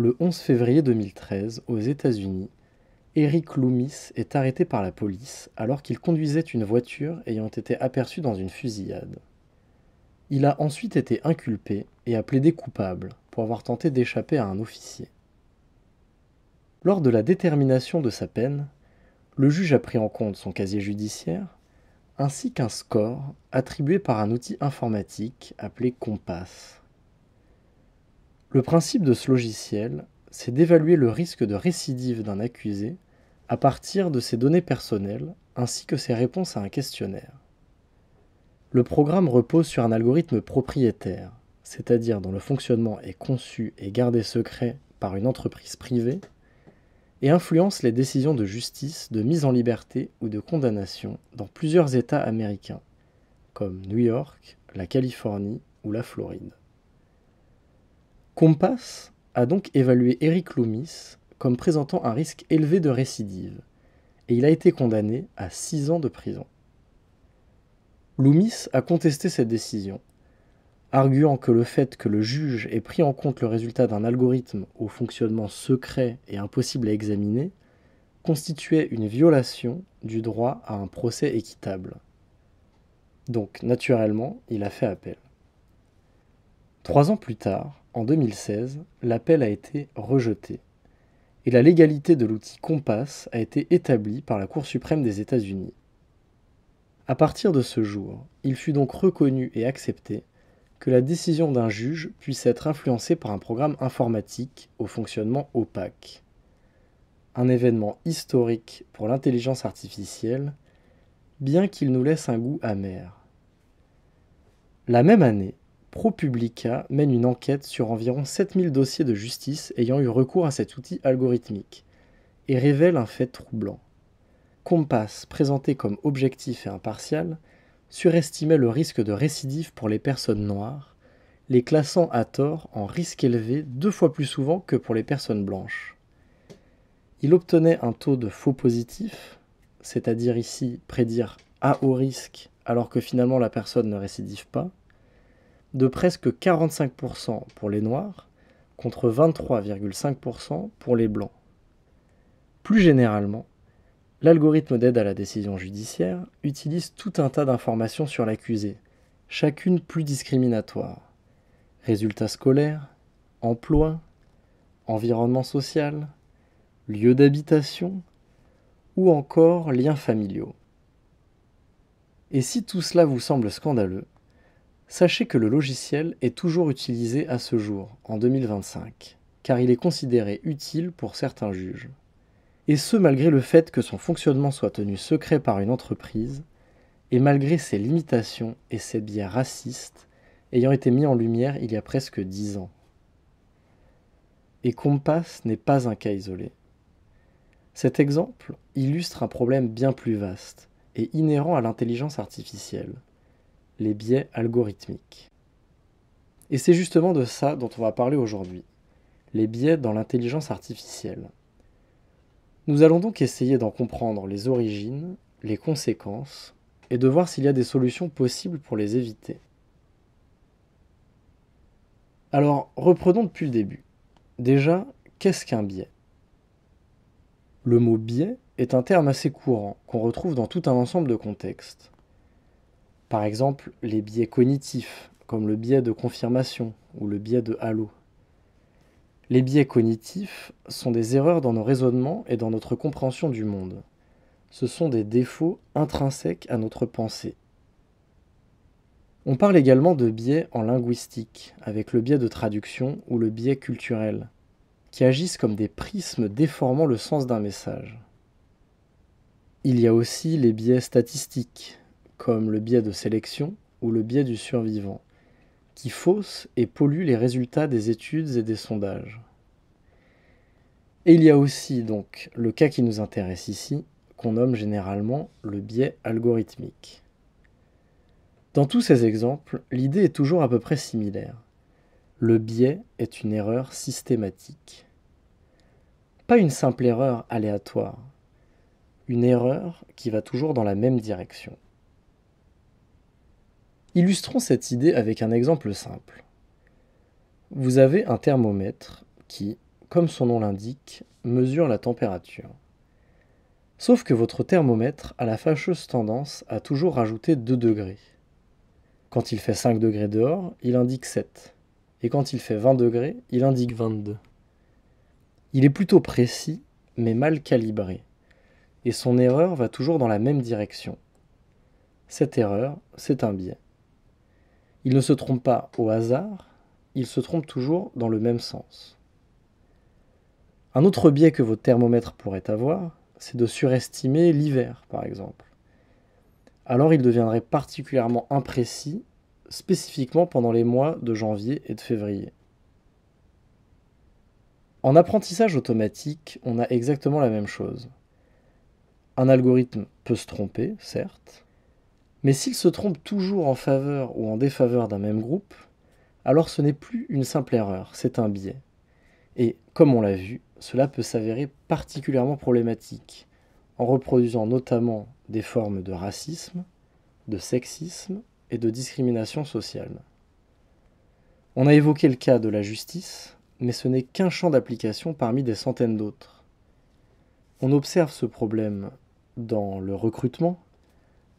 Le 11 février 2013, aux États-Unis, Eric Loomis est arrêté par la police alors qu'il conduisait une voiture ayant été aperçue dans une fusillade. Il a ensuite été inculpé et a plaidé coupable pour avoir tenté d'échapper à un officier. Lors de la détermination de sa peine, le juge a pris en compte son casier judiciaire ainsi qu'un score attribué par un outil informatique appelé Compass. Le principe de ce logiciel, c'est d'évaluer le risque de récidive d'un accusé à partir de ses données personnelles ainsi que ses réponses à un questionnaire. Le programme repose sur un algorithme propriétaire, c'est-à-dire dont le fonctionnement est conçu et gardé secret par une entreprise privée, et influence les décisions de justice, de mise en liberté ou de condamnation dans plusieurs États américains, comme New York, la Californie ou la Floride. Compass a donc évalué Eric Loomis comme présentant un risque élevé de récidive, et il a été condamné à 6 ans de prison. Loomis a contesté cette décision, arguant que le fait que le juge ait pris en compte le résultat d'un algorithme au fonctionnement secret et impossible à examiner constituait une violation du droit à un procès équitable. Donc, naturellement, il a fait appel. 3 ans plus tard, en 2016, l'appel a été rejeté, et la légalité de l'outil Compass a été établie par la Cour suprême des États-Unis. À partir de ce jour, il fut donc reconnu et accepté que la décision d'un juge puisse être influencée par un programme informatique au fonctionnement opaque. Un événement historique pour l'intelligence artificielle, bien qu'il nous laisse un goût amer. La même année, ProPublica mène une enquête sur environ 7000 dossiers de justice ayant eu recours à cet outil algorithmique et révèle un fait troublant. Compass, présenté comme objectif et impartial, surestimait le risque de récidive pour les personnes noires, les classant à tort en risque élevé 2 fois plus souvent que pour les personnes blanches. Il obtenait un taux de faux positifs, c'est-à-dire ici prédire à haut risque alors que finalement la personne ne récidive pas, de presque 45% pour les noirs contre 23,5% pour les blancs. Plus généralement, l'algorithme d'aide à la décision judiciaire utilise tout un tas d'informations sur l'accusé, chacune plus discriminatoire. Résultats scolaires, emploi, environnement social, lieu d'habitation ou encore liens familiaux. Et si tout cela vous semble scandaleux, sachez que le logiciel est toujours utilisé à ce jour, en 2025, car il est considéré utile pour certains juges. Et ce malgré le fait que son fonctionnement soit tenu secret par une entreprise, et malgré ses limitations et ses biais racistes ayant été mis en lumière il y a presque 10 ans. Et Compass n'est pas un cas isolé. Cet exemple illustre un problème bien plus vaste et inhérent à l'intelligence artificielle, les biais algorithmiques. Et c'est justement de ça dont on va parler aujourd'hui, les biais dans l'intelligence artificielle. Nous allons donc essayer d'en comprendre les origines, les conséquences, et de voir s'il y a des solutions possibles pour les éviter. Alors, reprenons depuis le début. Déjà, qu'est-ce qu'un biais ? Le mot biais est un terme assez courant qu'on retrouve dans tout un ensemble de contextes. Par exemple, les biais cognitifs, comme le biais de confirmation ou le biais de halo. Les biais cognitifs sont des erreurs dans nos raisonnements et dans notre compréhension du monde. Ce sont des défauts intrinsèques à notre pensée. On parle également de biais en linguistique, avec le biais de traduction ou le biais culturel, qui agissent comme des prismes déformant le sens d'un message. Il y a aussi les biais statistiques, comme le biais de sélection ou le biais du survivant, qui faussent et polluent les résultats des études et des sondages. Et il y a aussi donc le cas qui nous intéresse ici, qu'on nomme généralement le biais algorithmique. Dans tous ces exemples, l'idée est toujours à peu près similaire. Le biais est une erreur systématique. Pas une simple erreur aléatoire, une erreur qui va toujours dans la même direction. Illustrons cette idée avec un exemple simple. Vous avez un thermomètre qui, comme son nom l'indique, mesure la température. Sauf que votre thermomètre a la fâcheuse tendance à toujours rajouter 2 degrés. Quand il fait 5 degrés dehors, il indique 7. Et quand il fait 20 degrés, il indique 22. Il est plutôt précis, mais mal calibré. Et son erreur va toujours dans la même direction. Cette erreur, c'est un biais. Il ne se trompe pas au hasard, il se trompe toujours dans le même sens. Un autre biais que votre thermomètre pourrait avoir, c'est de surestimer l'hiver, par exemple. Alors il deviendrait particulièrement imprécis, spécifiquement pendant les mois de janvier et de février. En apprentissage automatique, on a exactement la même chose. Un algorithme peut se tromper, certes, mais s'il se trompe toujours en faveur ou en défaveur d'un même groupe, alors ce n'est plus une simple erreur, c'est un biais. Et, comme on l'a vu, cela peut s'avérer particulièrement problématique, en reproduisant notamment des formes de racisme, de sexisme et de discrimination sociale. On a évoqué le cas de la justice, mais ce n'est qu'un champ d'application parmi des centaines d'autres. On observe ce problème dans le recrutement,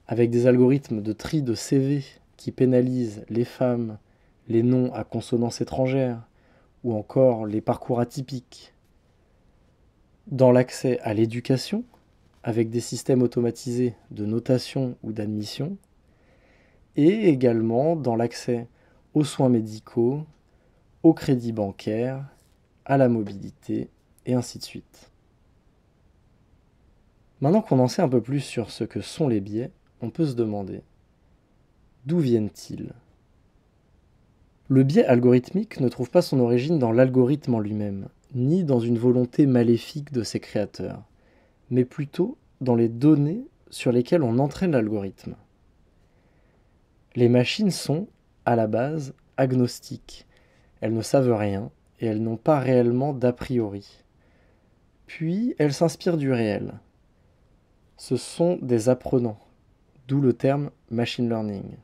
avec des algorithmes de tri de CV qui pénalisent les femmes, les noms à consonance étrangère, ou encore les parcours atypiques. Dans l'accès à l'éducation, avec des systèmes automatisés de notation ou d'admission, et également dans l'accès aux soins médicaux, au crédit bancaire, à la mobilité, et ainsi de suite. Maintenant qu'on en sait un peu plus sur ce que sont les biais, on peut se demander d'où viennent-ils ? Le biais algorithmique ne trouve pas son origine dans l'algorithme en lui-même, ni dans une volonté maléfique de ses créateurs, mais plutôt dans les données sur lesquelles on entraîne l'algorithme. Les machines sont, à la base, agnostiques. Elles ne savent rien et elles n'ont pas réellement d'a priori. Puis, elles s'inspirent du réel. Ce sont des apprenants, d'où le terme machine learning.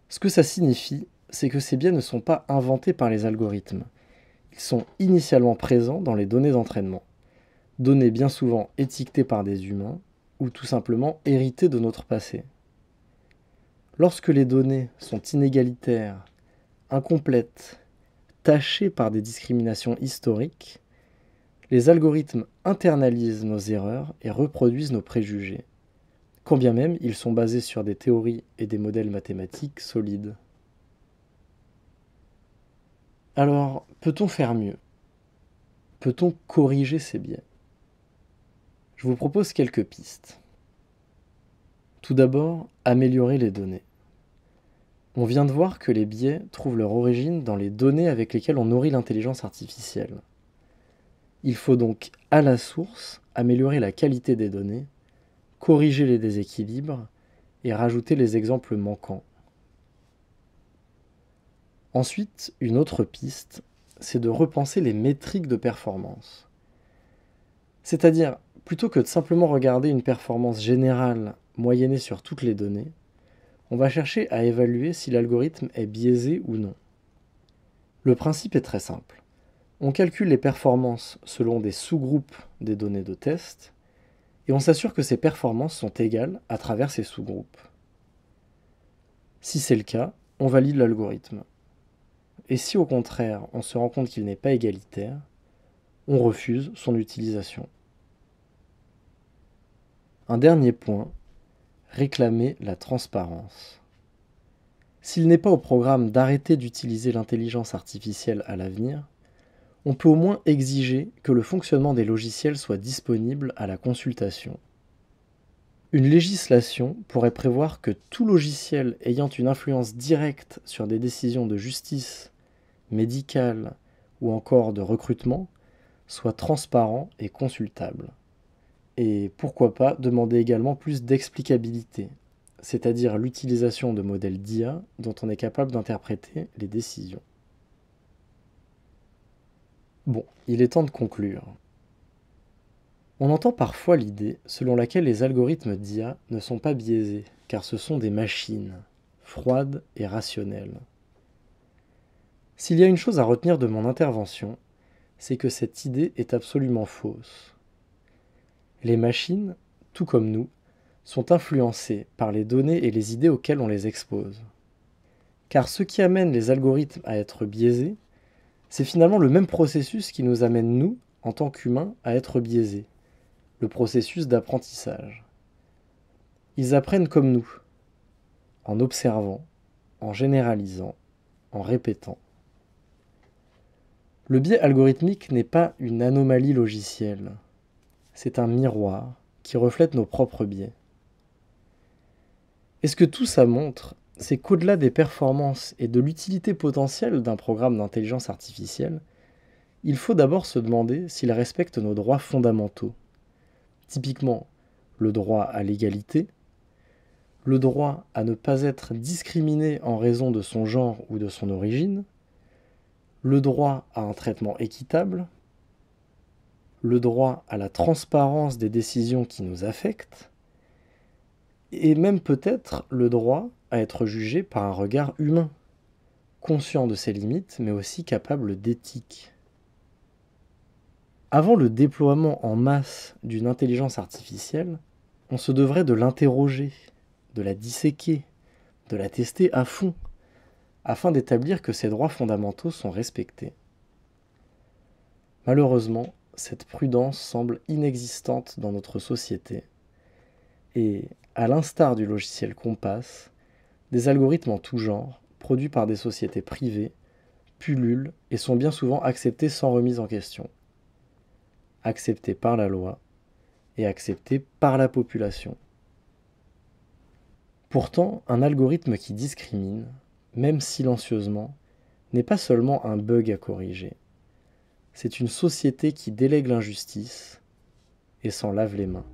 Ce que ça signifie, c'est que ces biais ne sont pas inventés par les algorithmes. Ils sont initialement présents dans les données d'entraînement. Données bien souvent étiquetées par des humains ou tout simplement héritées de notre passé. Lorsque les données sont inégalitaires, incomplètes, tachées par des discriminations historiques, les algorithmes internalisent nos erreurs et reproduisent nos préjugés, quand bien même ils sont basés sur des théories et des modèles mathématiques solides. Alors, peut-on faire mieux ? Peut-on corriger ces biais ? Je vous propose quelques pistes. Tout d'abord, améliorer les données. On vient de voir que les biais trouvent leur origine dans les données avec lesquelles on nourrit l'intelligence artificielle. Il faut donc, à la source, améliorer la qualité des données, corriger les déséquilibres et rajouter les exemples manquants. Ensuite, une autre piste, c'est de repenser les métriques de performance. C'est-à-dire, plutôt que de simplement regarder une performance générale moyennée sur toutes les données, on va chercher à évaluer si l'algorithme est biaisé ou non. Le principe est très simple. On calcule les performances selon des sous-groupes des données de test, et on s'assure que ces performances sont égales à travers ces sous-groupes. Si c'est le cas, on valide l'algorithme. Et si au contraire on se rend compte qu'il n'est pas égalitaire, on refuse son utilisation. Un dernier point, réclamer la transparence. S'il n'est pas au programme d'arrêter d'utiliser l'intelligence artificielle à l'avenir, on peut au moins exiger que le fonctionnement des logiciels soit disponible à la consultation. Une législation pourrait prévoir que tout logiciel ayant une influence directe sur des décisions de justice, médicale ou encore de recrutement soit transparent et consultable. Et pourquoi pas demander également plus d'explicabilité, c'est-à-dire l'utilisation de modèles d'IA dont on est capable d'interpréter les décisions. Bon, il est temps de conclure. On entend parfois l'idée selon laquelle les algorithmes d'IA ne sont pas biaisés, car ce sont des machines, froides et rationnelles. S'il y a une chose à retenir de mon intervention, c'est que cette idée est absolument fausse. Les machines, tout comme nous, sont influencées par les données et les idées auxquelles on les expose. Car ce qui amène les algorithmes à être biaisés, c'est finalement le même processus qui nous amène, nous, en tant qu'humains, à être biaisés, le processus d'apprentissage. Ils apprennent comme nous, en observant, en généralisant, en répétant. Le biais algorithmique n'est pas une anomalie logicielle, c'est un miroir qui reflète nos propres biais. Et ce que tout ça montre, c'est qu'au-delà des performances et de l'utilité potentielle d'un programme d'intelligence artificielle, il faut d'abord se demander s'il respecte nos droits fondamentaux. Typiquement, le droit à l'égalité, le droit à ne pas être discriminé en raison de son genre ou de son origine, le droit à un traitement équitable, le droit à la transparence des décisions qui nous affectent, et même peut-être le droit à être jugé par un regard humain, conscient de ses limites, mais aussi capable d'éthique. Avant le déploiement en masse d'une intelligence artificielle, on se devrait de l'interroger, de la disséquer, de la tester à fond, afin d'établir que ses droits fondamentaux sont respectés. Malheureusement, cette prudence semble inexistante dans notre société, et, à l'instar du logiciel Compass, des algorithmes en tout genre, produits par des sociétés privées, pullulent et sont bien souvent acceptés sans remise en question. Acceptés par la loi et acceptés par la population. Pourtant, un algorithme qui discrimine, même silencieusement, n'est pas seulement un bug à corriger. C'est une société qui délègue l'injustice et s'en lave les mains.